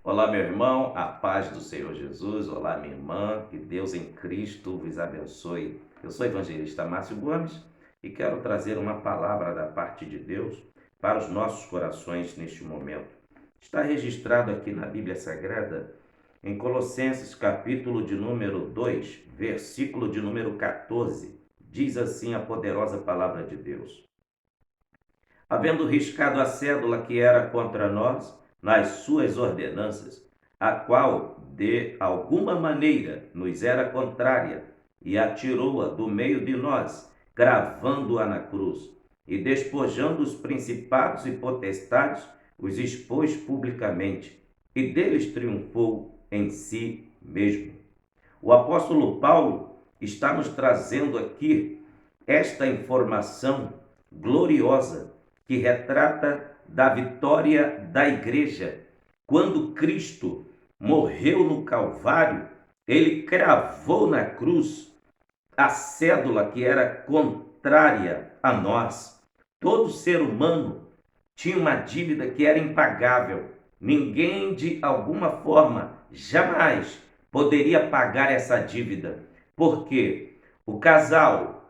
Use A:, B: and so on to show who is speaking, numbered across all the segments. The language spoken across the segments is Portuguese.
A: Olá, meu irmão, a paz do Senhor Jesus. Olá, minha irmã, que Deus em Cristo vos abençoe. Eu sou o evangelista Márcio Gomes e quero trazer uma palavra da parte de Deus para os nossos corações neste momento. Está registrado aqui na Bíblia Sagrada, em Colossenses, capítulo de número 2, versículo de número 14. Diz assim a poderosa palavra de Deus: havendo riscado a cédula que era contra nós nas suas ordenanças, a qual de alguma maneira nos era contrária, e atirou-a do meio de nós, cravando-a na cruz, e despojando os principados e potestades, os expôs publicamente, e deles triunfou em si mesmo. O apóstolo Paulo está nos trazendo aqui esta informação gloriosa que retrata da vitória da igreja. Quando Cristo morreu no Calvário, ele cravou na cruz a cédula que era contrária a nós. Todo ser humano tinha uma dívida que era impagável. Ninguém, de alguma forma, jamais poderia pagar essa dívida. Por quê? O casal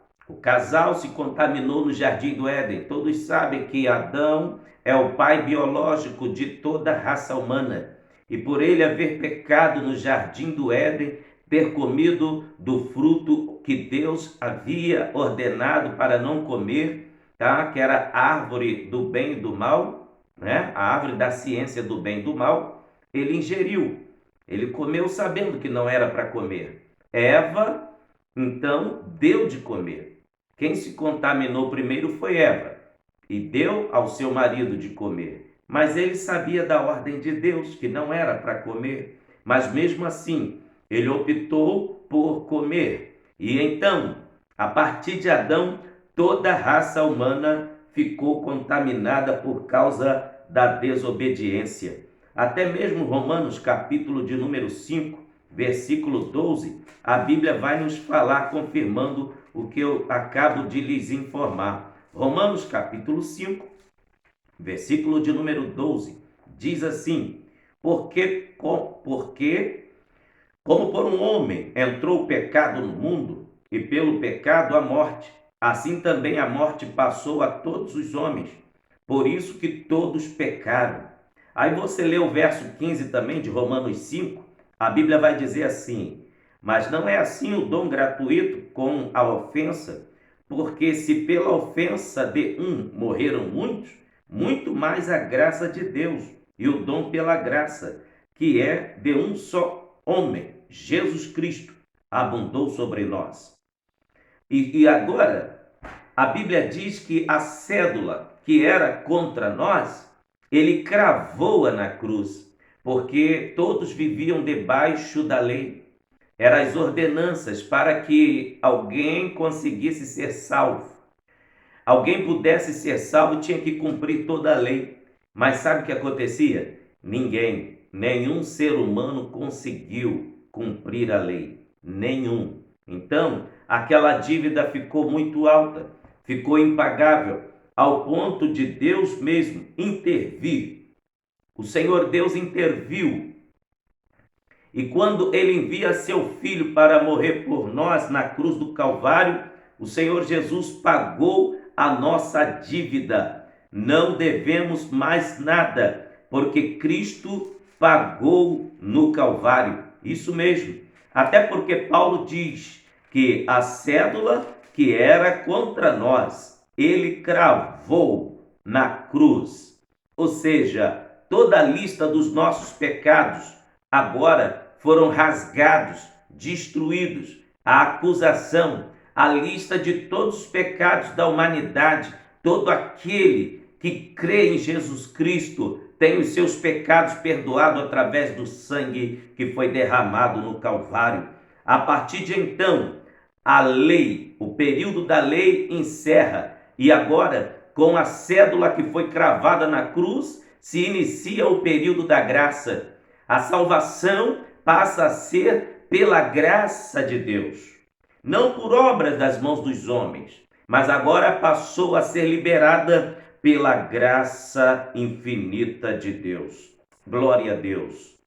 A: se contaminou no Jardim do Éden. Todos sabem que Adão é o pai biológico de toda a raça humana. E por ele haver pecado no Jardim do Éden, ter comido do fruto que Deus havia ordenado para não comer, tá? Que era a árvore do bem e do mal, né? A árvore da ciência do bem e do mal, ele ingeriu. Ele comeu sabendo que não era para comer. Eva, então, deu de comer. Quem se contaminou primeiro foi Eva e deu ao seu marido de comer. Mas ele sabia da ordem de Deus, que não era para comer. Mas mesmo assim, ele optou por comer. E então, a partir de Adão, toda a raça humana ficou contaminada por causa da desobediência. Até mesmo Romanos, capítulo de número 5, versículo 12, a Bíblia vai nos falar, confirmando o que eu acabo de lhes informar. Romanos, capítulo 5, versículo de número 12, diz assim: porque como por um homem entrou o pecado no mundo, e pelo pecado a morte, assim também a morte passou a todos os homens, por isso que todos pecaram. Aí você lê o verso 15 também de Romanos 5, a Bíblia vai dizer assim: mas não é assim o dom gratuito com a ofensa, porque se pela ofensa de um morreram muitos, muito mais a graça de Deus e o dom pela graça, que é de um só homem, Jesus Cristo, abundou sobre nós. E agora, a Bíblia diz que a cédula que era contra nós, ele cravou-a na cruz, porque todos viviam debaixo da lei. Eram as ordenanças para que alguém conseguisse ser salvo. Alguém pudesse ser salvo, tinha que cumprir toda a lei. Mas sabe o que acontecia? Nenhum ser humano conseguiu cumprir a lei. Nenhum. Então, aquela dívida ficou muito alta, ficou impagável, ao ponto de Deus mesmo intervir. O Senhor Deus interviu. E quando ele envia seu filho para morrer por nós na cruz do Calvário, o Senhor Jesus pagou a nossa dívida. Não devemos mais nada, porque Cristo pagou no Calvário. Isso mesmo. Até porque Paulo diz que a cédula que era contra nós, ele cravou na cruz. Ou seja, toda a lista dos nossos pecados agora foram rasgados, destruídos. A acusação, a lista de todos os pecados da humanidade, todo aquele que crê em Jesus Cristo tem os seus pecados perdoados através do sangue que foi derramado no Calvário. A partir de então, a lei, o período da lei encerra, e agora, com a cédula que foi cravada na cruz, se inicia o período da graça. A salvação passa a ser pela graça de Deus, não por obras das mãos dos homens, mas agora passou a ser liberada pela graça infinita de Deus. Glória a Deus.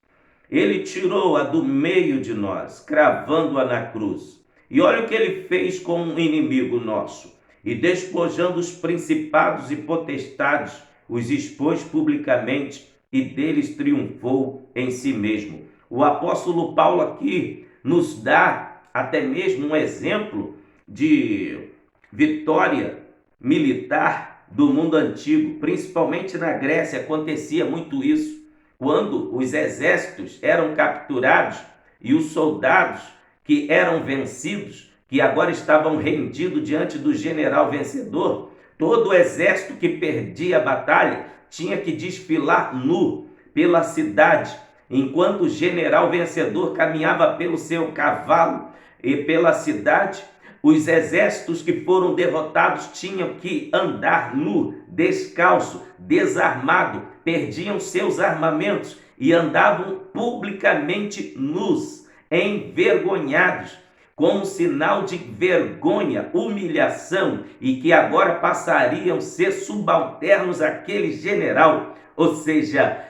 A: Ele tirou-a do meio de nós, cravando-a na cruz. E olha o que ele fez com um inimigo nosso. E despojando os principados e potestades, os expôs publicamente e deles triunfou em si mesmo. O apóstolo Paulo aqui nos dá até mesmo um exemplo de vitória militar do mundo antigo, principalmente na Grécia acontecia muito isso. Quando os exércitos eram capturados e os soldados que eram vencidos, que agora estavam rendidos diante do general vencedor, todo o exército que perdia a batalha tinha que desfilar nu pela cidade, enquanto o general vencedor caminhava pelo seu cavalo e pela cidade. Os exércitos que foram derrotados tinham que andar nu, descalço, desarmado, perdiam seus armamentos e andavam publicamente nus, envergonhados, como sinal de vergonha, humilhação, e que agora passariam a ser subalternos àquele general, ou seja,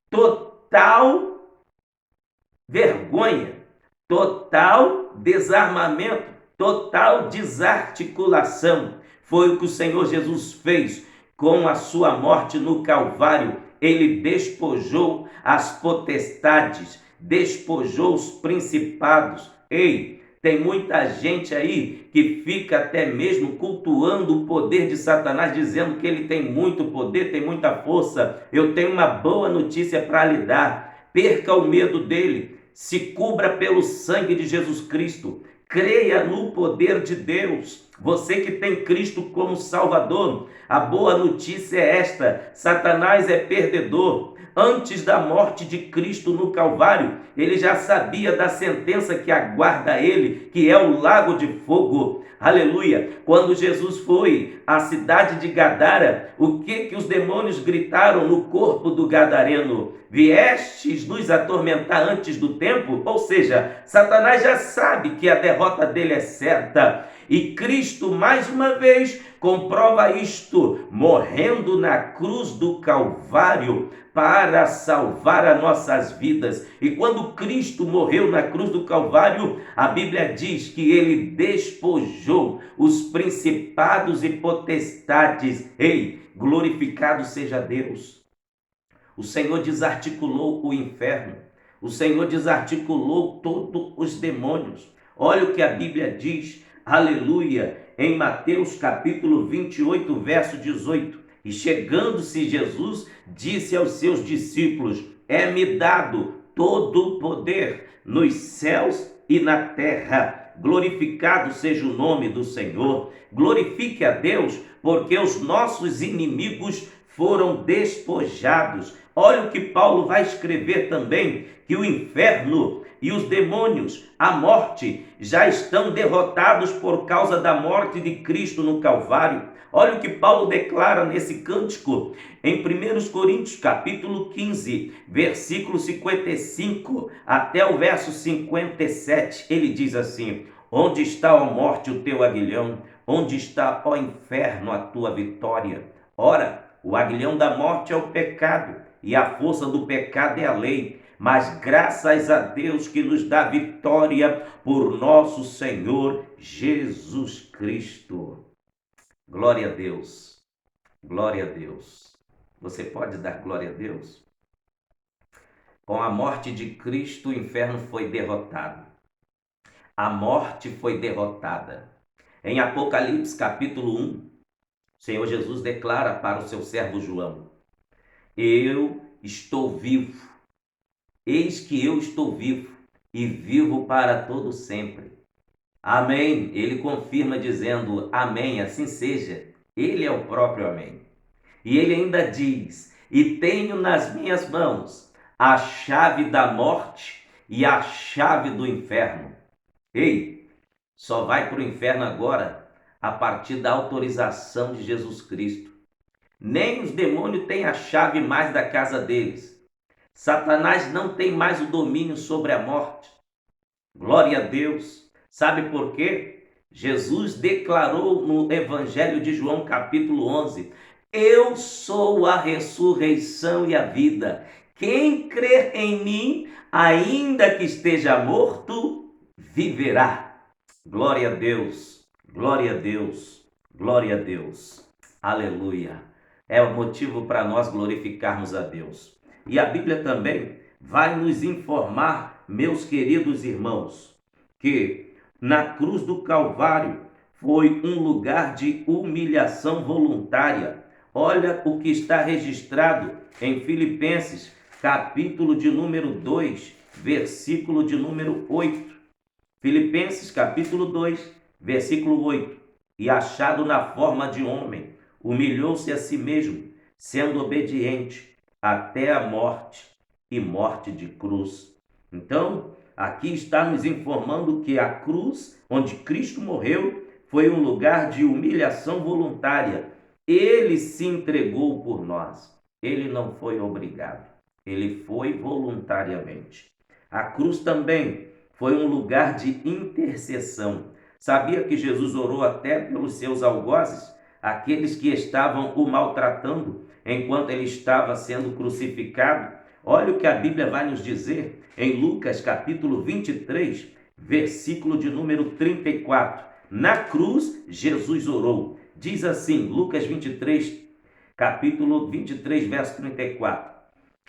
A: total vergonha, total desarmamento, total desarticulação. Foi o que o Senhor Jesus fez com a sua morte no Calvário. Ele despojou as potestades, despojou os principados. Ei, tem muita gente aí que fica até mesmo cultuando o poder de Satanás, dizendo que ele tem muito poder, tem muita força. Eu tenho uma boa notícia para lhe dar. Perca o medo dele, se cubra pelo sangue de Jesus Cristo. Creia no poder de Deus. Você que tem Cristo como Salvador, a boa notícia é esta: Satanás é perdedor. Antes da morte de Cristo no Calvário, ele já sabia da sentença que aguarda ele, que é o lago de fogo. Aleluia! Quando Jesus foi à cidade de Gadara, o que os demônios gritaram no corpo do gadareno? Viestes nos atormentar antes do tempo? Ou seja, Satanás já sabe que a derrota dele é certa. E Cristo, mais uma vez, comprova isto, morrendo na cruz do Calvário para salvar as nossas vidas. E quando Cristo morreu na cruz do Calvário, a Bíblia diz que ele despojou os principados e potestades. Ei, glorificado seja Deus! O Senhor desarticulou o inferno. O Senhor desarticulou todos os demônios. Olha o que a Bíblia diz, aleluia, em Mateus capítulo 28, verso 18. E chegando-se Jesus, disse aos seus discípulos: é-me dado todo o poder nos céus e na terra. Glorificado seja o nome do Senhor. Glorifique a Deus, porque os nossos inimigos foram despojados. Olha o que Paulo vai escrever também, que o inferno e os demônios, a morte, já estão derrotados por causa da morte de Cristo no Calvário. Olha o que Paulo declara nesse cântico, em 1 Coríntios capítulo 15, versículo 55 até o verso 57. Ele diz assim: onde está, ó morte, o teu aguilhão? Onde está, ó inferno, a tua vitória? Ora, o aguilhão da morte é o pecado, e a força do pecado é a lei. Mas graças a Deus que nos dá vitória por nosso Senhor Jesus Cristo. Glória a Deus. Glória a Deus. Você pode dar glória a Deus? Com a morte de Cristo, o inferno foi derrotado. A morte foi derrotada. Em Apocalipse capítulo 1, o Senhor Jesus declara para o seu servo João: eu estou vivo, eis que eu estou vivo e vivo para todo sempre. Amém. Ele confirma dizendo: amém, assim seja. Ele é o próprio amém. E ele ainda diz: e tenho nas minhas mãos a chave da morte e a chave do inferno. Ei, só vai para o inferno agora a partir da autorização de Jesus Cristo. Nem os demônios têm a chave mais da casa deles. Satanás não tem mais o domínio sobre a morte. Glória a Deus. Sabe por quê? Jesus declarou no Evangelho de João capítulo 11: eu sou a ressurreição e a vida. Quem crer em mim, ainda que esteja morto, viverá. Glória a Deus, glória a Deus, glória a Deus. Aleluia. É o motivo para nós glorificarmos a Deus. E a Bíblia também vai nos informar, meus queridos irmãos, que na cruz do Calvário foi um lugar de humilhação voluntária. Olha o que está registrado em Filipenses, capítulo de número 2, versículo de número 8. Filipenses, capítulo 2, versículo 8. E achado na forma de homem, humilhou-se a si mesmo, sendo obediente até a morte e morte de cruz. Então, aqui está nos informando que a cruz, onde Cristo morreu, foi um lugar de humilhação voluntária. Ele se entregou por nós. Ele não foi obrigado. Ele foi voluntariamente. A cruz também foi um lugar de intercessão. Sabia que Jesus orou até pelos seus algozes, aqueles que estavam o maltratando enquanto ele estava sendo crucificado? Olha o que a Bíblia vai nos dizer em Lucas capítulo 23, versículo de número 34. Na cruz, Jesus orou. Diz assim, Lucas 23, capítulo 23, verso 34.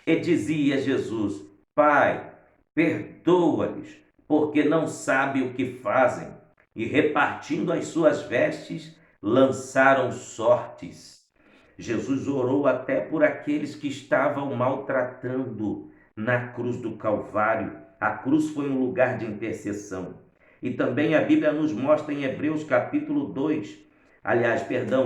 A: E dizia Jesus: Pai, perdoa-lhes, porque não sabem o que fazem. E repartindo as suas vestes, lançaram sortes. Jesus orou até por aqueles que estavam maltratando na cruz do Calvário. A cruz foi um lugar de intercessão. E também a Bíblia nos mostra em Hebreus capítulo 2,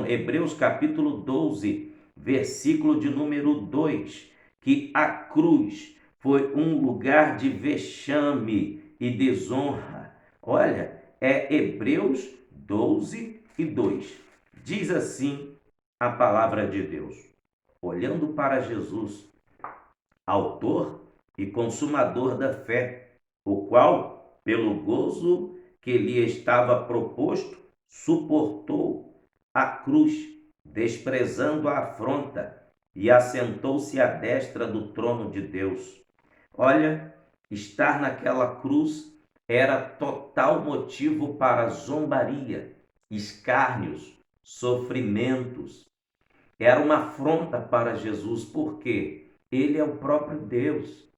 A: Hebreus capítulo 12, versículo de número 2, que a cruz foi um lugar de vexame e desonra. Olha, é Hebreus 12 e 2. Diz assim a palavra de Deus: olhando para Jesus, autor e consumador da fé, o qual, pelo gozo que lhe estava proposto, suportou a cruz, desprezando a afronta, e assentou-se à destra do trono de Deus. Olha, estar naquela cruz era total motivo para zombaria, escárnios, sofrimentos. Era uma afronta para Jesus, porque ele é o próprio Deus.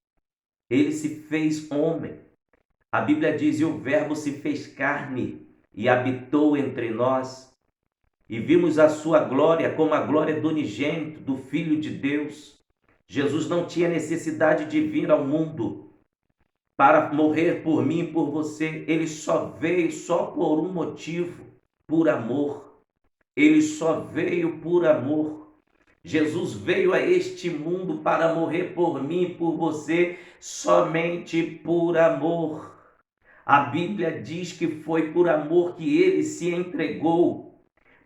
A: Ele se fez homem. A Bíblia diz: e o Verbo se fez carne e habitou entre nós. E vimos a sua glória como a glória do unigênito, do Filho de Deus. Jesus não tinha necessidade de vir ao mundo para morrer por mim e por você. Ele só veio só por um motivo: por amor. Ele só veio por amor. Jesus veio a este mundo para morrer por mim e por você somente por amor. A Bíblia diz que foi por amor que ele se entregou.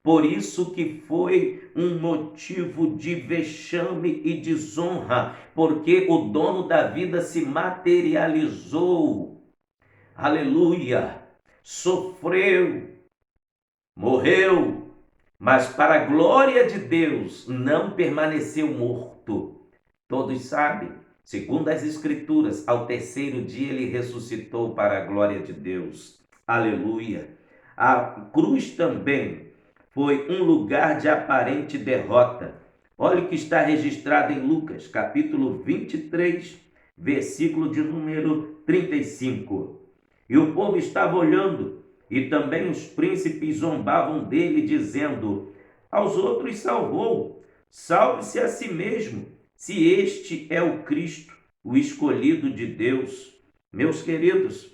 A: Por isso que foi um motivo de vexame e desonra, porque o dono da vida se materializou. Aleluia! Sofreu, morreu, mas para a glória de Deus não permaneceu morto. Todos sabem, segundo as Escrituras, ao terceiro dia ele ressuscitou para a glória de Deus. Aleluia! A cruz também foi um lugar de aparente derrota. Olha o que está registrado em Lucas, capítulo 23, versículo de número 35. E o povo estava olhando, e também os príncipes zombavam dele, dizendo: aos outros salvou, salve-se a si mesmo, se este é o Cristo, o escolhido de Deus. Meus queridos,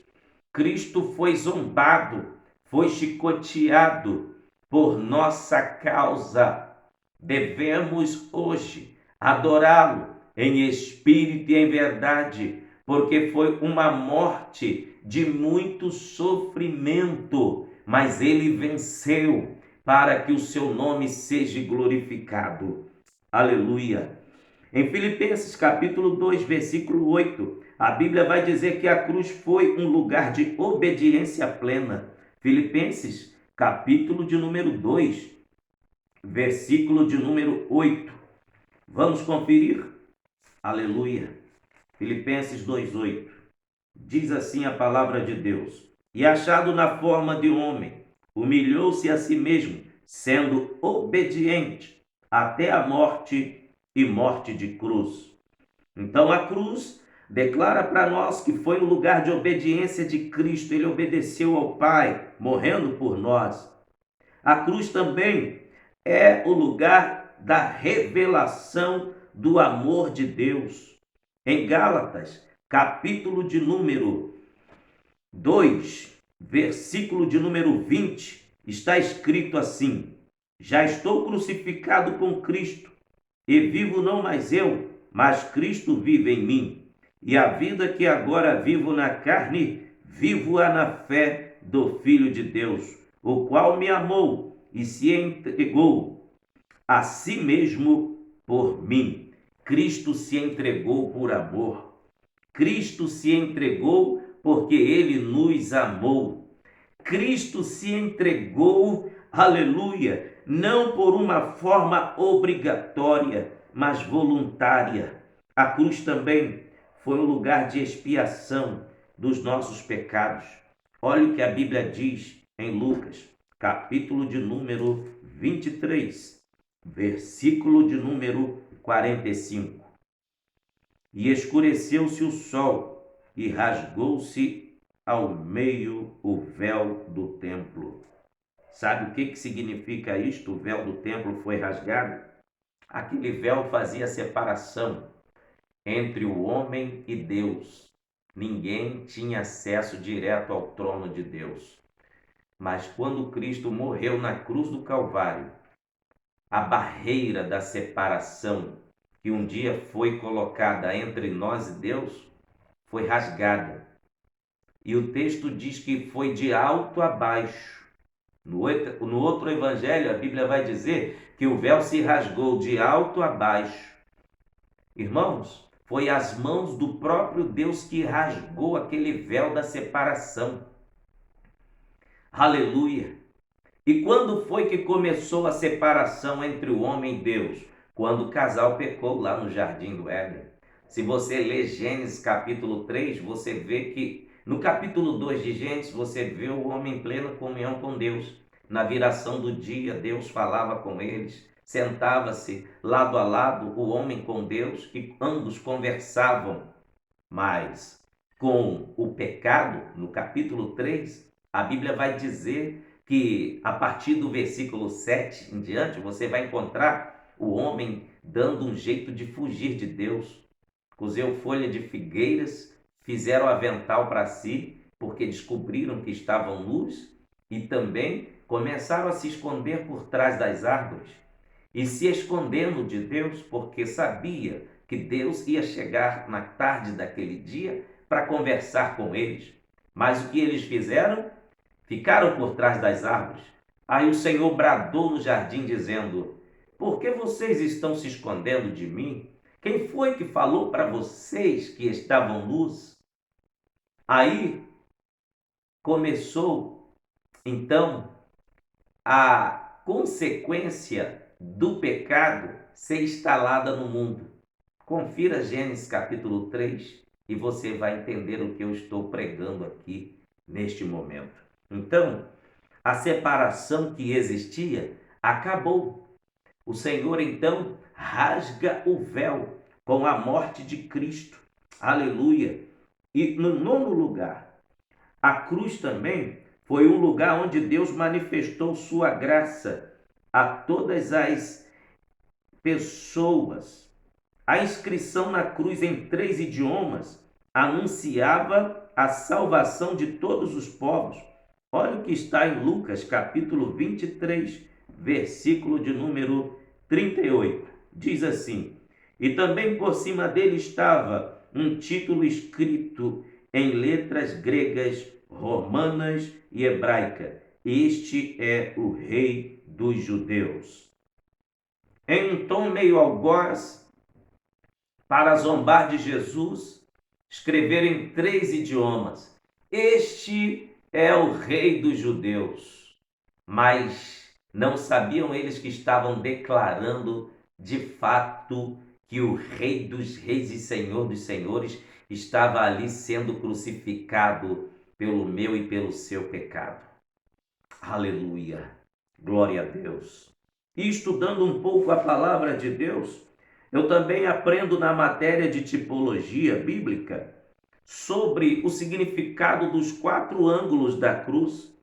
A: Cristo foi zombado, foi chicoteado por nossa causa. Devemos hoje adorá-lo em espírito e em verdade, porque foi uma morte de muito sofrimento, mas ele venceu para que o seu nome seja glorificado. Aleluia. Em Filipenses capítulo 2, versículo 8, a Bíblia vai dizer que a cruz foi um lugar de obediência plena. Filipenses capítulo de número 2, versículo de número 8. Vamos conferir? Aleluia. Filipenses 2:8. Diz assim a palavra de Deus: E achado na forma de homem, humilhou-se a si mesmo, sendo obediente até a morte e morte de cruz. Então a cruz declara para nós que foi o lugar de obediência de Cristo. Ele obedeceu ao Pai, morrendo por nós. A cruz também é o lugar da revelação do amor de Deus. Em Gálatas, capítulo de número 2, versículo de número 20, está escrito assim: Já estou crucificado com Cristo, e vivo não mais eu, mas Cristo vive em mim. E a vida que agora vivo na carne, vivo-a na fé do Filho de Deus, o qual me amou e se entregou a si mesmo por mim. Cristo se entregou por amor. Cristo se entregou porque ele nos amou. Cristo se entregou, aleluia, não por uma forma obrigatória, mas voluntária. A cruz também foi um lugar de expiação dos nossos pecados. Olha o que a Bíblia diz em Lucas, capítulo de número 23, versículo de número 45. E escureceu-se o sol, e rasgou-se ao meio o véu do templo. Sabe o que significa isto? O véu do templo foi rasgado? Aquele véu fazia separação entre o homem e Deus. Ninguém tinha acesso direto ao trono de Deus. Mas quando Cristo morreu na cruz do Calvário, a barreira da separação que um dia foi colocada entre nós e Deus foi rasgada. E o texto diz que foi de alto a baixo. No outro evangelho, a Bíblia vai dizer que o véu se rasgou de alto a baixo. Irmãos, foi as mãos do próprio Deus que rasgou aquele véu da separação. Aleluia! E quando foi que começou a separação entre o homem e Deus? Quando o casal pecou lá no Jardim do Éden. Se você ler Gênesis capítulo 3, você vê que no capítulo 2 de Gênesis, você vê o homem em plena comunhão com Deus. Na viração do dia, Deus falava com eles, sentava-se lado a lado o homem com Deus e ambos conversavam. Mas com o pecado, no capítulo 3, a Bíblia vai dizer que a partir do versículo 7 em diante, você vai encontrar o homem dando um jeito de fugir de Deus. Cozeu folha de figueiras, fizeram avental para si, porque descobriram que estavam nus, e também começaram a se esconder por trás das árvores. E se escondendo de Deus, porque sabia que Deus ia chegar na tarde daquele dia para conversar com eles. Mas o que eles fizeram? Ficaram por trás das árvores. Aí o Senhor bradou no jardim, dizendo: Por que vocês estão se escondendo de mim? Quem foi que falou para vocês que estavam nus? Aí começou, então, a consequência do pecado ser instalada no mundo. Confira Gênesis capítulo 3 e você vai entender o que eu estou pregando aqui neste momento. Então, a separação que existia acabou. O Senhor então rasga o véu com a morte de Cristo. Aleluia! E no nono lugar, a cruz também foi um lugar onde Deus manifestou sua graça a todas as pessoas. A inscrição na cruz em 3 idiomas anunciava a salvação de todos os povos. Olha o que está em Lucas, capítulo 23, versículo de número 38. Diz assim: E também por cima dele estava um título escrito em letras gregas, romanas e hebraica: Este é o Rei dos Judeus. Em um tom meio algoz, para zombar de Jesus, escreveram em 3 idiomas: Este é o Rei dos Judeus. Mas não sabiam eles que estavam declarando de fato que o Rei dos Reis e Senhor dos Senhores estava ali sendo crucificado pelo meu e pelo seu pecado. Aleluia! Glória a Deus! E estudando um pouco a palavra de Deus, eu também aprendo na matéria de tipologia bíblica sobre o significado dos 4 ângulos da cruz.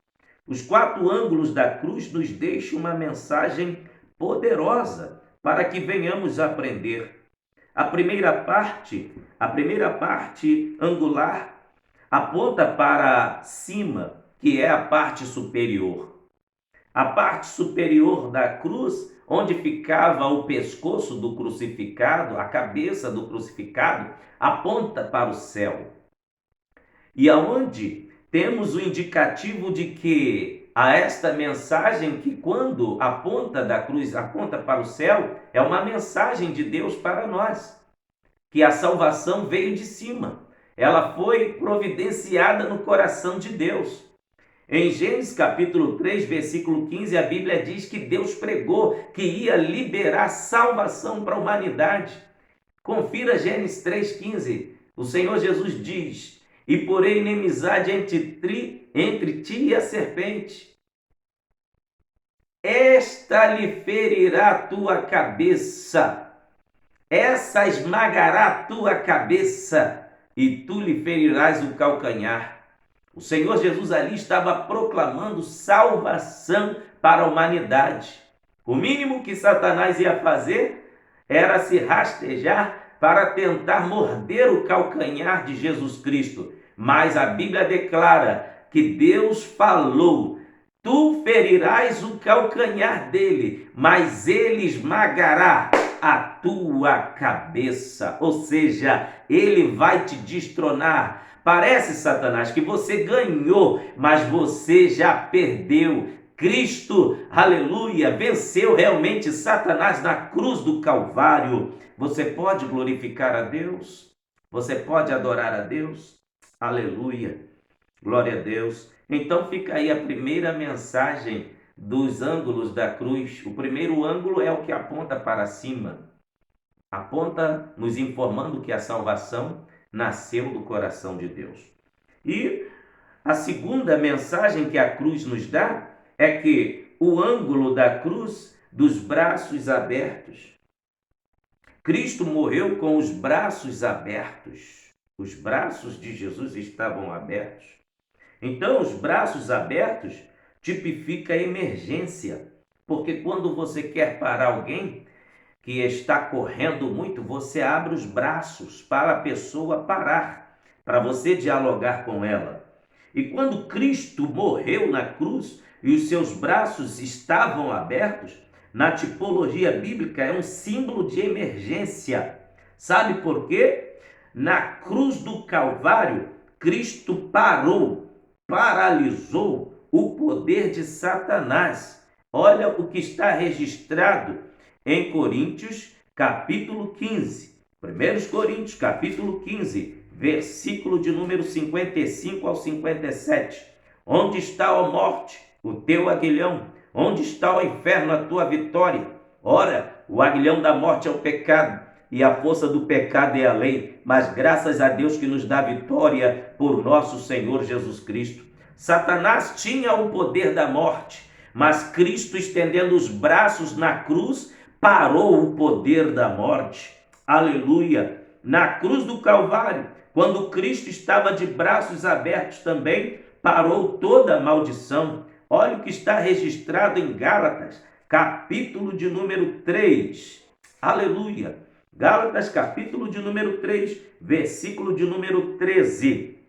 A: Os 4 ângulos da cruz nos deixam uma mensagem poderosa para que venhamos aprender. A primeira parte angular aponta para cima, que é a parte superior. A parte superior da cruz, onde ficava o pescoço do crucificado, a cabeça do crucificado, aponta para o céu. E aonde temos o indicativo de que a esta mensagem, que quando a ponta da cruz aponta para o céu, é uma mensagem de Deus para nós, que a salvação veio de cima, ela foi providenciada no coração de Deus. Em Gênesis capítulo 3, versículo 15, a Bíblia diz que Deus pregou que ia liberar salvação para a humanidade. Confira Gênesis 3,15. O Senhor Jesus diz: e porém inimizade entre ti e a serpente. Esta lhe ferirá a tua cabeça, essa esmagará a tua cabeça, e tu lhe ferirás o calcanhar. O Senhor Jesus ali estava proclamando salvação para a humanidade. O mínimo que Satanás ia fazer era se rastejar para tentar morder o calcanhar de Jesus Cristo. Mas a Bíblia declara que Deus falou: tu ferirás o calcanhar dele, mas ele esmagará a tua cabeça. Ou seja, ele vai te destronar. Parece, Satanás, que você ganhou, mas você já perdeu. Cristo, aleluia, venceu realmente Satanás na cruz do Calvário. Você pode glorificar a Deus? Você pode adorar a Deus? Aleluia, glória a Deus. Então fica aí a primeira mensagem dos ângulos da cruz. O primeiro ângulo é o que aponta para cima. Aponta nos informando que a salvação nasceu do coração de Deus. E a segunda mensagem que a cruz nos dá é que o ângulo da cruz dos braços abertos. Cristo morreu com os braços abertos. Os braços de Jesus estavam abertos. Então, os braços abertos tipifica a emergência, porque quando você quer parar alguém que está correndo muito, você abre os braços para a pessoa parar, para você dialogar com ela. E quando Cristo morreu na cruz e os seus braços estavam abertos, na tipologia bíblica é um símbolo de emergência. Sabe por quê? Na cruz do Calvário, Cristo paralisou o poder de Satanás. Olha o que está registrado em Coríntios, capítulo 15. 1 Coríntios, capítulo 15, versículo de número 55 ao 57. Onde está, ó morte, o teu aguilhão? Onde está, ó inferno, a tua vitória? Ora, o aguilhão da morte é o pecado, e a força do pecado é a lei, mas graças a Deus que nos dá vitória por nosso Senhor Jesus Cristo. Satanás tinha o poder da morte, mas Cristo, estendendo os braços na cruz, parou o poder da morte. Aleluia! Na cruz do Calvário, quando Cristo estava de braços abertos também, parou toda a maldição. Olha o que está registrado em Gálatas, capítulo de número 3. Aleluia! Gálatas, capítulo de número 3, versículo de número 13.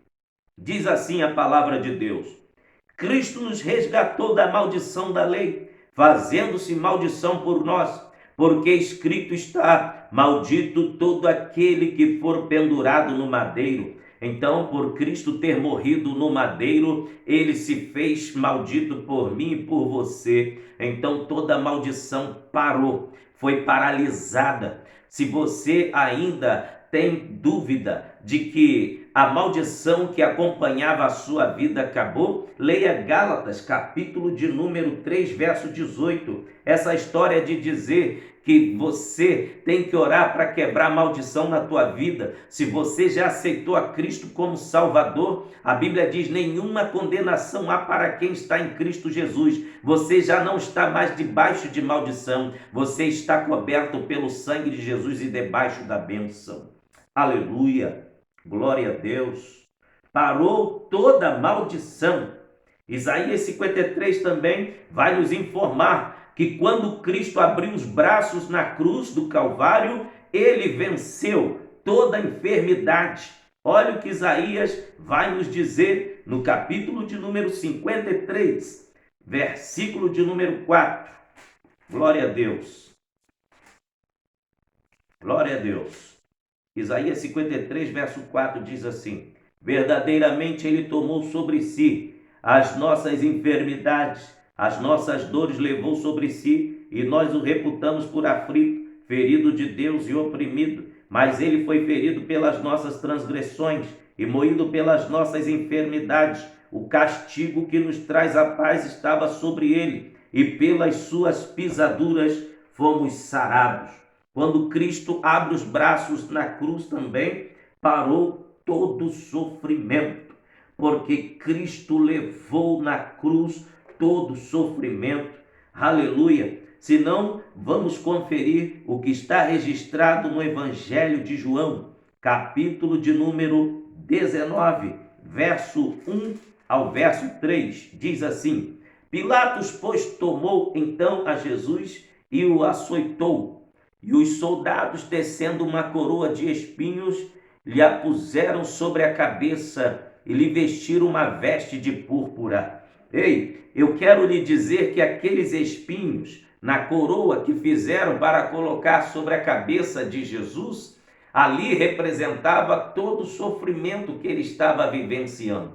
A: Diz assim a palavra de Deus: Cristo nos resgatou da maldição da lei, fazendo-se maldição por nós, porque escrito está: maldito todo aquele que for pendurado no madeiro. Então, por Cristo ter morrido no madeiro, ele se fez maldito por mim e por você. Então, toda maldição parou, foi paralisada. Se você ainda tem dúvida de que a maldição que acompanhava a sua vida acabou? Leia Gálatas, capítulo de número 3, verso 18. Essa história de dizer que você tem que orar para quebrar a maldição na tua vida. Se você já aceitou a Cristo como Salvador, a Bíblia diz: nenhuma condenação há para quem está em Cristo Jesus. Você já não está mais debaixo de maldição. Você está coberto pelo sangue de Jesus e debaixo da bênção. Aleluia! Glória a Deus! Parou toda maldição. Isaías 53 também vai nos informar que quando Cristo abriu os braços na cruz do Calvário, ele venceu toda a enfermidade. Olha o que Isaías vai nos dizer no capítulo de número 53, versículo de número 4. Glória a Deus. Glória a Deus. Isaías 53, verso 4 diz assim: verdadeiramente ele tomou sobre si as nossas enfermidades, as nossas dores levou sobre si, e nós o reputamos por aflito, ferido de Deus e oprimido. Mas ele foi ferido pelas nossas transgressões e moído pelas nossas enfermidades. O castigo que nos traz a paz estava sobre ele, e pelas suas pisaduras fomos sarados. Quando Cristo abre os braços na cruz também, parou todo sofrimento, porque Cristo levou na cruz todo sofrimento. Aleluia! Se não, vamos conferir o que está registrado no Evangelho de João, capítulo de número 19, verso 1 ao verso 3. Diz assim: Pilatos, pois, tomou então a Jesus e o açoitou, e os soldados, tecendo uma coroa de espinhos, lhe a puseram sobre a cabeça e lhe vestiram uma veste de púrpura. Ei, eu quero lhe dizer que aqueles espinhos na coroa que fizeram para colocar sobre a cabeça de Jesus, ali representava todo o sofrimento que ele estava vivenciando.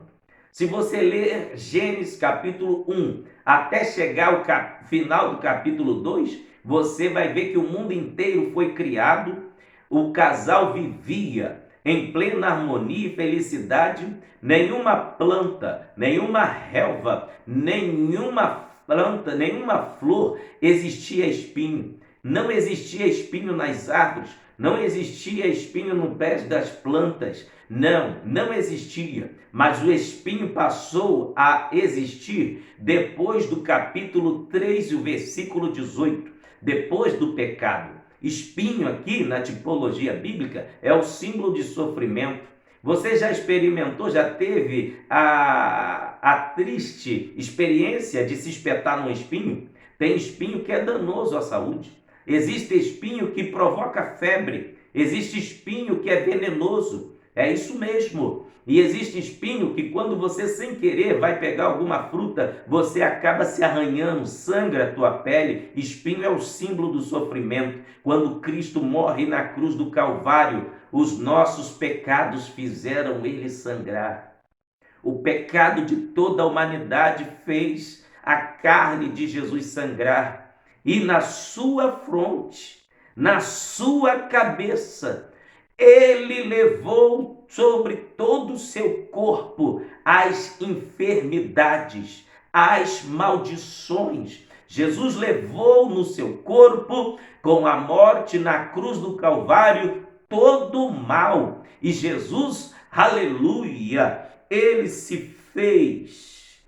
A: Se você ler Gênesis capítulo 1 até chegar ao final do capítulo 2, você vai ver que o mundo inteiro foi criado, o casal vivia em plena harmonia e felicidade, nenhuma planta, nenhuma relva, nenhuma flor existia espinho, não existia espinho nas árvores, não existia espinho no pé das plantas, não existia, mas o espinho passou a existir depois do capítulo 3, o versículo 18, depois do pecado. Espinho aqui na tipologia bíblica é o símbolo de sofrimento. Você já experimentou, já teve a triste experiência de se espetar num espinho? Tem espinho que é danoso à saúde. Existe espinho que provoca febre. Existe espinho que é venenoso. É isso mesmo. E existe espinho que quando você sem querer vai pegar alguma fruta, você acaba se arranhando, sangra a tua pele. Espinho é o símbolo do sofrimento. Quando Cristo morre na cruz do Calvário, os nossos pecados fizeram ele sangrar. O pecado de toda a humanidade fez a carne de Jesus sangrar. E na sua fronte, na sua cabeça, ele levou sobre todo o seu corpo as enfermidades, as maldições. Jesus levou no seu corpo, com a morte na cruz do Calvário, todo o mal. E Jesus, aleluia, ele se fez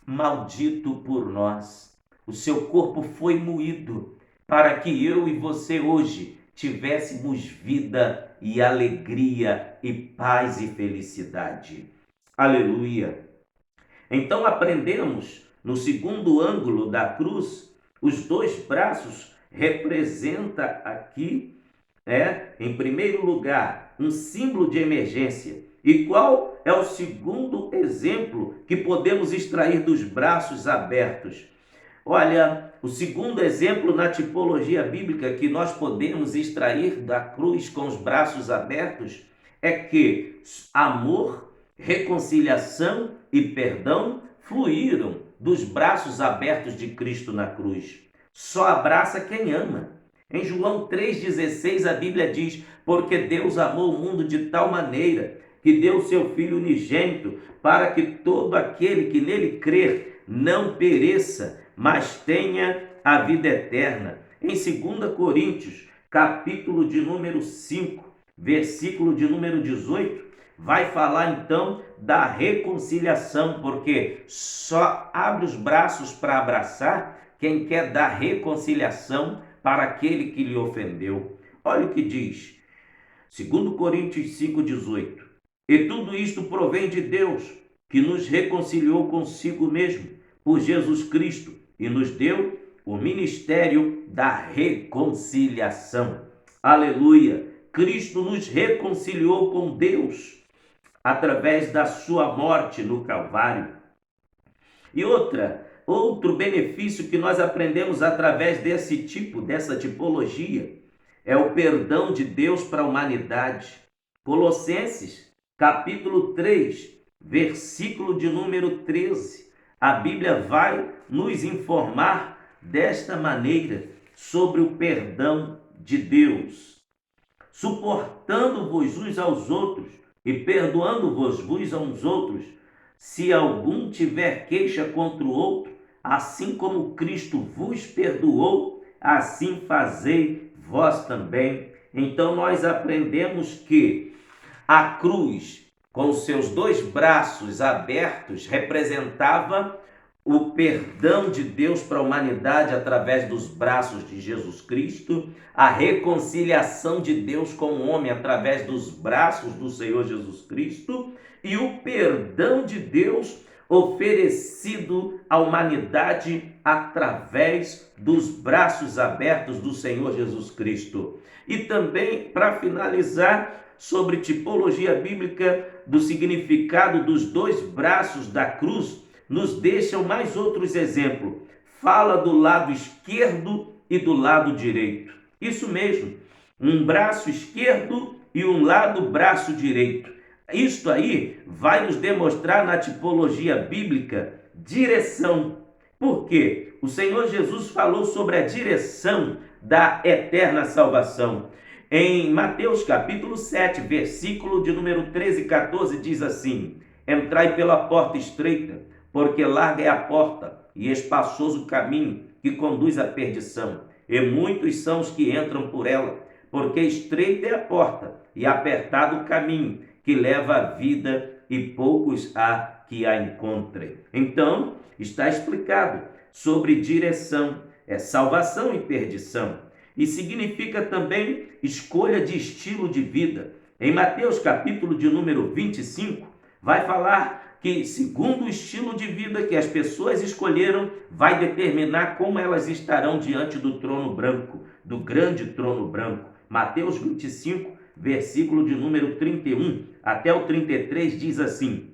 A: maldito por nós. O seu corpo foi moído para que eu e você hoje tivéssemos vida e alegria e paz e felicidade. Aleluia! Então aprendemos no segundo ângulo da cruz, os dois braços representa aqui, em primeiro lugar, um símbolo de emergência. E qual é o segundo exemplo que podemos extrair dos braços abertos? Olha, o segundo exemplo na tipologia bíblica que nós podemos extrair da cruz com os braços abertos é que amor, reconciliação e perdão fluíram dos braços abertos de Cristo na cruz. Só abraça quem ama. Em João 3,16 a Bíblia diz: porque Deus amou o mundo de tal maneira que deu o seu Filho unigênito, para que todo aquele que nele crer não pereça, mas tenha a vida eterna. Em 2 Coríntios, capítulo de número 5, versículo de número 18, vai falar então da reconciliação, porque só abre os braços para abraçar quem quer dar reconciliação para aquele que lhe ofendeu. Olha o que diz, 2 Coríntios 5,18. E tudo isto provém de Deus, que nos reconciliou consigo mesmo, por Jesus Cristo, e nos deu o ministério da reconciliação. Aleluia! Cristo nos reconciliou com Deus através da sua morte no Calvário. E outro benefício que nós aprendemos através dessa tipologia, é o perdão de Deus para a humanidade. Colossenses, capítulo 3, versículo de número 13. A Bíblia vai nos informar desta maneira sobre o perdão de Deus. Suportando-vos uns aos outros e perdoando-vos uns aos outros, se algum tiver queixa contra o outro, assim como Cristo vos perdoou, assim fazei vós também. Então nós aprendemos que a cruz, com seus dois braços abertos, representava o perdão de Deus para a humanidade através dos braços de Jesus Cristo, a reconciliação de Deus com o homem através dos braços do Senhor Jesus Cristo e o perdão de Deus oferecido à humanidade através dos braços abertos do Senhor Jesus Cristo. E também, para finalizar, sobre tipologia bíblica do significado dos dois braços da cruz, nos deixam mais outros exemplos. Fala do lado esquerdo e do lado direito. Isso mesmo, um braço esquerdo e um lado braço direito. Isto aí vai nos demonstrar na tipologia bíblica direção. Por quê? O Senhor Jesus falou sobre a direção da eterna salvação. Em Mateus capítulo 7, versículo de número 13 e 14, diz assim: entrai pela porta estreita, porque larga é a porta e espaçoso o caminho que conduz à perdição, e muitos são os que entram por ela, porque estreita é a porta e apertado o caminho que leva à vida, e poucos há que a encontrem. Então, está explicado sobre direção, é salvação e perdição, e significa também escolha de estilo de vida. Em Mateus capítulo de número 25, vai falar que, segundo o estilo de vida que as pessoas escolheram, vai determinar como elas estarão diante do trono branco, do grande trono branco. Mateus 25, versículo de número 31 até o 33 diz assim: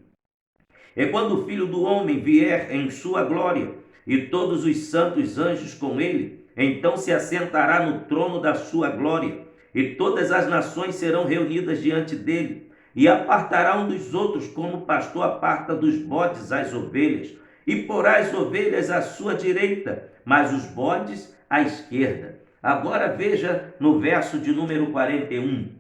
A: e quando o Filho do Homem vier em sua glória, e todos os santos anjos com ele, então se assentará no trono da sua glória, e todas as nações serão reunidas diante dele, e apartará um dos outros, como o pastor aparta dos bodes as ovelhas, e porá as ovelhas à sua direita, mas os bodes à esquerda. Agora veja no verso de número 41.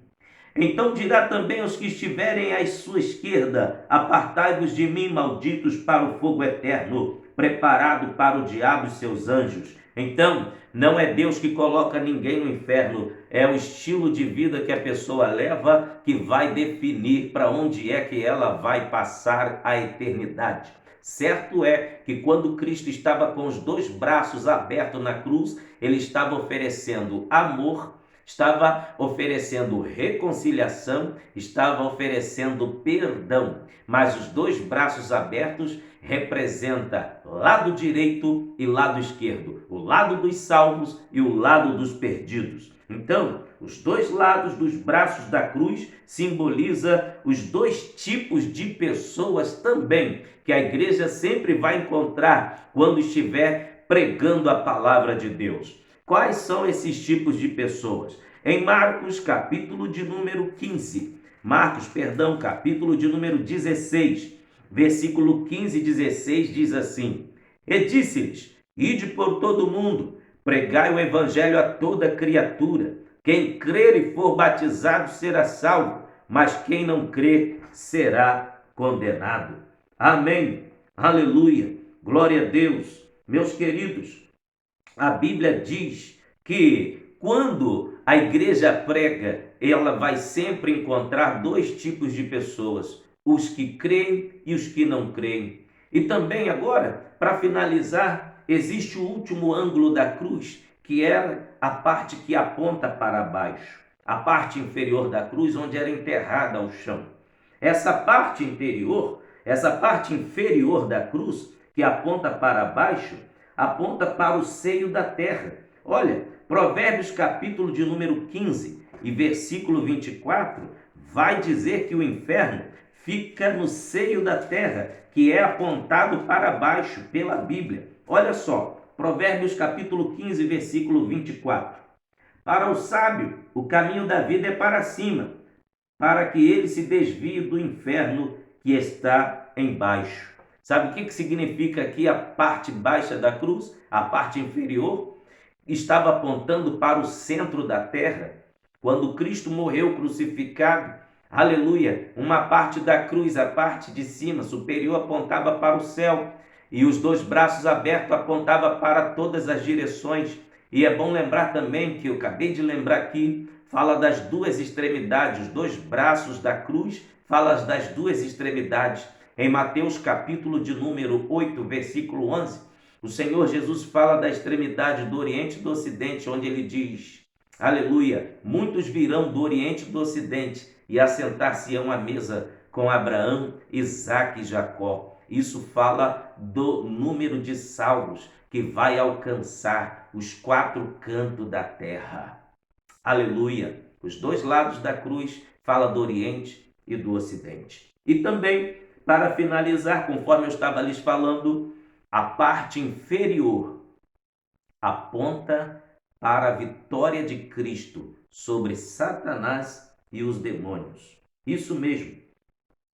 A: Então dirá também aos que estiverem à sua esquerda: apartai-vos de mim, malditos, para o fogo eterno, preparado para o diabo e seus anjos. Então, não é Deus que coloca ninguém no inferno, é o estilo de vida que a pessoa leva que vai definir para onde é que ela vai passar a eternidade. Certo é que quando Cristo estava com os dois braços abertos na cruz, ele estava oferecendo amor, estava oferecendo reconciliação, estava oferecendo perdão, mas os dois braços abertos representam lado direito e lado esquerdo, o lado dos salvos e o lado dos perdidos. Então, os dois lados dos braços da cruz simboliza os dois tipos de pessoas também, que a igreja sempre vai encontrar quando estiver pregando a palavra de Deus. Quais são esses tipos de pessoas? Em Marcos, capítulo de número 15, capítulo de número 16, versículo 15 e 16 diz assim: e disse-lhes: ide por todo o mundo, pregai o evangelho a toda criatura. Quem crer e for batizado será salvo, mas quem não crer será condenado. Amém. Aleluia. Glória a Deus. Meus queridos, a Bíblia diz que quando a igreja prega, ela vai sempre encontrar dois tipos de pessoas: os que creem e os que não creem. E também agora, para finalizar, existe o último ângulo da cruz, que era a parte que aponta para baixo, a parte inferior da cruz, onde era enterrada ao chão. Essa parte inferior da cruz, que aponta para baixo, aponta para o seio da terra. Olha, Provérbios capítulo de número 15 e versículo 24, vai dizer que o inferno fica no seio da terra, que é apontado para baixo pela Bíblia. Olha só, Provérbios capítulo 15, versículo 24. Para o sábio, o caminho da vida é para cima, para que ele se desvie do inferno que está embaixo. Sabe o que significa aqui a parte baixa da cruz? A parte inferior estava apontando para o centro da terra. Quando Cristo morreu crucificado, aleluia, uma parte da cruz, a parte de cima, superior, apontava para o céu, e os dois braços abertos apontavam para todas as direções. E é bom lembrar também, que eu acabei de lembrar aqui, fala das duas extremidades, os dois braços da cruz, fala das duas extremidades. Em Mateus capítulo de número 8, versículo 11, o Senhor Jesus fala da extremidade do Oriente e do Ocidente, onde ele diz, aleluia, muitos virão do Oriente e do Ocidente e assentar-se-ão à mesa com Abraão, Isaque e Jacó. Isso fala do número de salvos que vai alcançar os quatro cantos da terra. Aleluia! Os dois lados da cruz fala do Oriente e do Ocidente. E também, para finalizar, conforme eu estava lhes falando, a parte inferior aponta para a vitória de Cristo sobre Satanás e os demônios. Isso mesmo,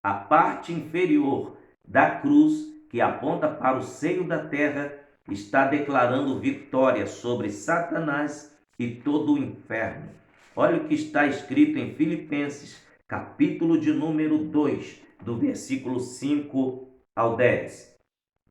A: a parte inferior da cruz, que aponta para o seio da terra, está declarando vitória sobre Satanás e todo o inferno. Olha o que está escrito em Filipenses, capítulo de número 2, do versículo 5 ao 10.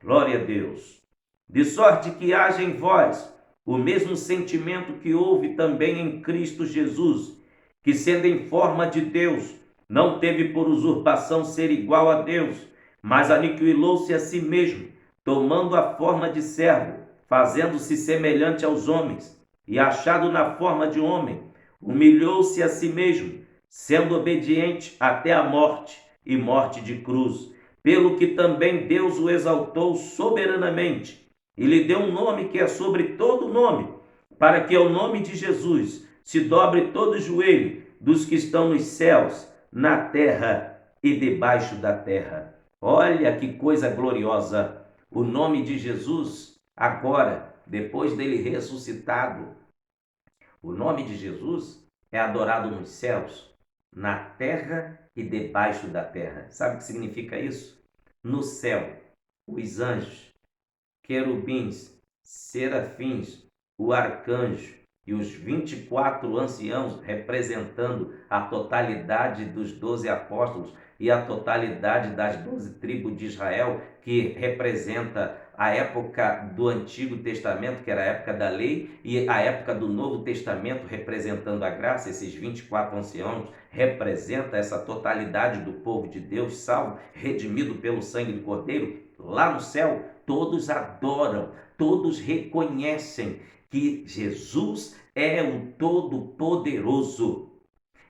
A: Glória a Deus. De sorte que haja em vós o mesmo sentimento que houve também em Cristo Jesus, que sendo em forma de Deus, não teve por usurpação ser igual a Deus, mas aniquilou-se a si mesmo, tomando a forma de servo, fazendo-se semelhante aos homens, e achado na forma de homem, humilhou-se a si mesmo, sendo obediente até a morte, e morte de cruz, pelo que também Deus o exaltou soberanamente, e lhe deu um nome que é sobre todo nome, para que ao nome de Jesus se dobre todo o joelho dos que estão nos céus, na terra e debaixo da terra. Olha que coisa gloriosa! O nome de Jesus, agora, depois dele ressuscitado, o nome de Jesus é adorado nos céus, na terra e debaixo da terra. Sabe o que significa isso? No céu, os anjos, querubins, serafins, o arcanjo e os 24 anciãos, representando a totalidade dos 12 apóstolos e a totalidade das 12 tribos de Israel, que representa a época do Antigo Testamento, que era a época da lei, e a época do Novo Testamento, representando a graça. Esses 24 anciãos representam essa totalidade do povo de Deus, salvo, redimido pelo sangue do Cordeiro. Lá no céu, todos adoram, todos reconhecem que Jesus é o Todo-Poderoso.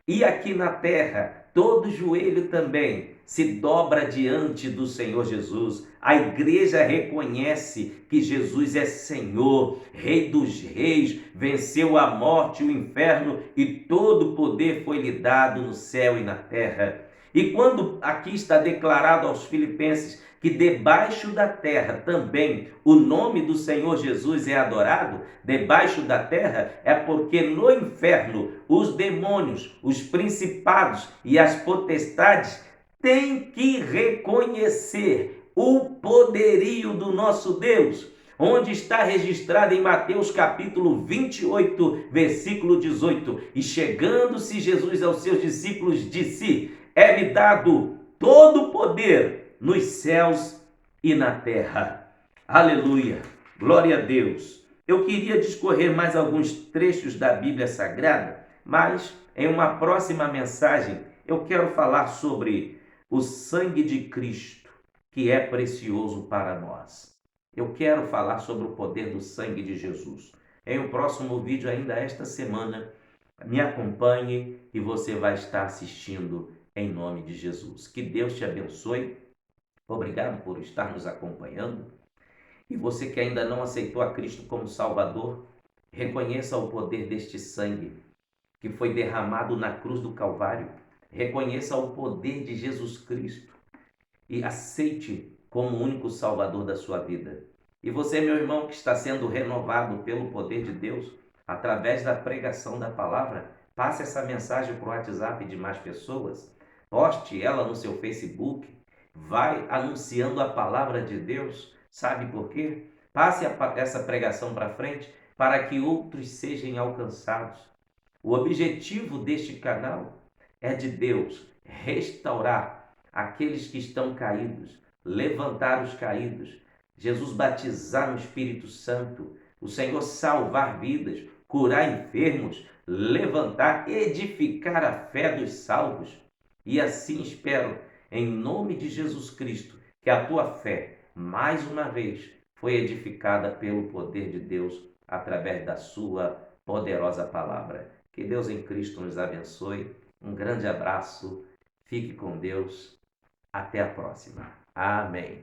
A: E aqui na terra, todo joelho também se dobra diante do Senhor Jesus. A igreja reconhece que Jesus é Senhor, Rei dos reis, venceu a morte e o inferno, e todo o poder foi lhe dado no céu e na terra. E quando aqui está declarado aos filipenses que debaixo da terra também o nome do Senhor Jesus é adorado, debaixo da terra é porque no inferno os demônios, os principados e as potestades têm que reconhecer o poderio do nosso Deus, onde está registrado em Mateus capítulo 28, versículo 18. E chegando-se Jesus aos seus discípulos, disse: é-me dado todo o poder nos céus e na terra. Aleluia! Glória a Deus! Eu queria discorrer mais alguns trechos da Bíblia Sagrada, mas em uma próxima mensagem eu quero falar sobre o sangue de Cristo, que é precioso para nós. Eu quero falar sobre o poder do sangue de Jesus. Em um próximo vídeo, ainda esta semana, me acompanhe e você vai estar assistindo em nome de Jesus. Que Deus te abençoe. Obrigado por estar nos acompanhando. E você que ainda não aceitou a Cristo como Salvador, reconheça o poder deste sangue que foi derramado na cruz do Calvário. Reconheça o poder de Jesus Cristo e aceite como o único Salvador da sua vida. E você, meu irmão, que está sendo renovado pelo poder de Deus, através da pregação da palavra, passe essa mensagem para o WhatsApp de mais pessoas, poste ela no seu Facebook, vai anunciando a palavra de Deus. Sabe por quê? Passe essa pregação para frente para que outros sejam alcançados. O objetivo deste canal é de Deus restaurar aqueles que estão caídos, levantar os caídos, Jesus batizar no Espírito Santo, o Senhor salvar vidas, curar enfermos, levantar, edificar a fé dos salvos. E assim espero, em nome de Jesus Cristo, que a tua fé, mais uma vez, foi edificada pelo poder de Deus através da sua poderosa palavra. Que Deus em Cristo nos abençoe. Um grande abraço. Fique com Deus. Até a próxima. Amém.